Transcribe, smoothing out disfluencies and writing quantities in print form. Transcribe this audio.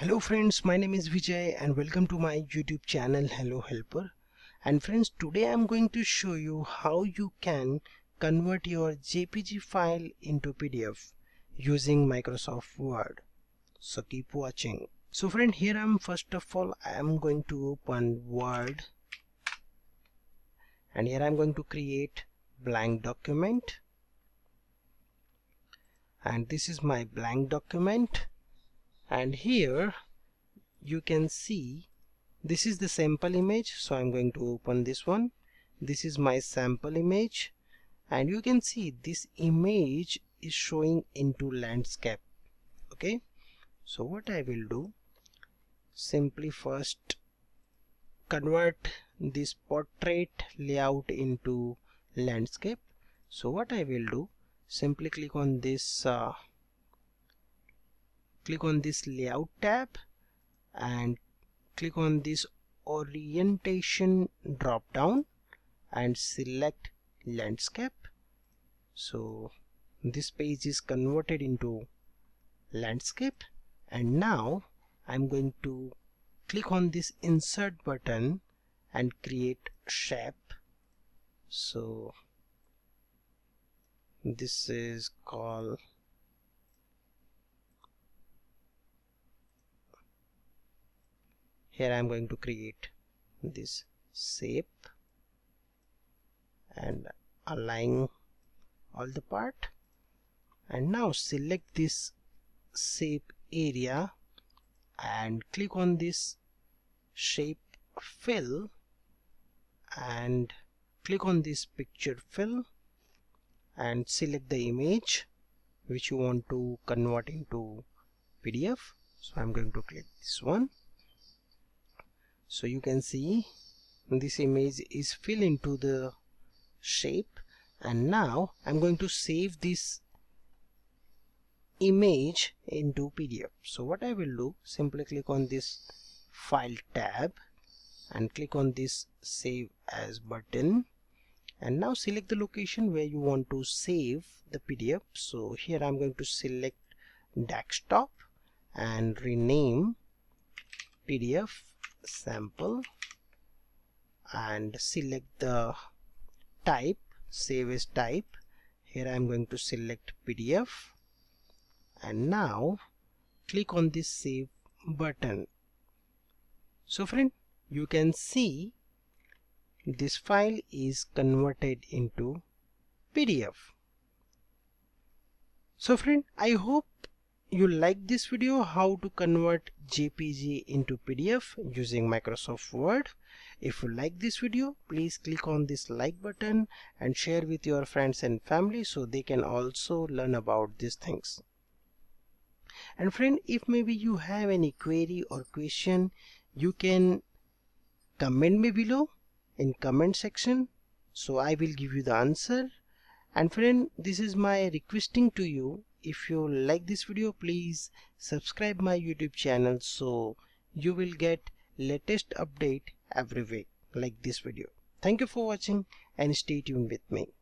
Hello friends, my name is Vijay and welcome to my YouTube channel Hello Helper. And friends, today I'm going to show you how you can convert your JPG file into PDF using Microsoft Word. So keep watching. So friend, here first of all I am going to open Word and here I'm going to create blank document, and this is my blank document. And here you can see this is the sample image, so I'm going to open this one. This is my sample image, and you can see this image is showing into landscape. Okay, so what I will do, simply first convert this portrait layout into landscape. So what I will do, simply click on this layout tab and click on this orientation drop down and select landscape. So this page is converted into landscape, and now I'm going to click on this insert button and create shape. So this is called here I'm going to create this shape and align all the part, and now select this shape area and click on this shape fill and click on this picture fill and select the image which you want to convert into PDF. So I'm going to click this one. So you can see this image is filled into the shape, and now I'm going to save this image into PDF. So what I will do, simply click on this file tab and click on this save as button, and now select the location where you want to save the PDF. So here I'm going to select desktop and rename PDF sample and select the type, save as type. Here I'm going to select PDF, and now click on this save button. So friend, you can see this file is converted into PDF. So friend, I hope you like this video how to convert JPG into PDF using Microsoft Word. If you like this video, please click on this like button and share with your friends and family so they can also learn about these things. And friend, if maybe you have any query or question, you can comment me below in comment section, so I will give you the answer. And friend, this is my requesting to you, if you like this video, please subscribe my YouTube channel so you will get latest update every week like this video. Thank you for watching and stay tuned with me.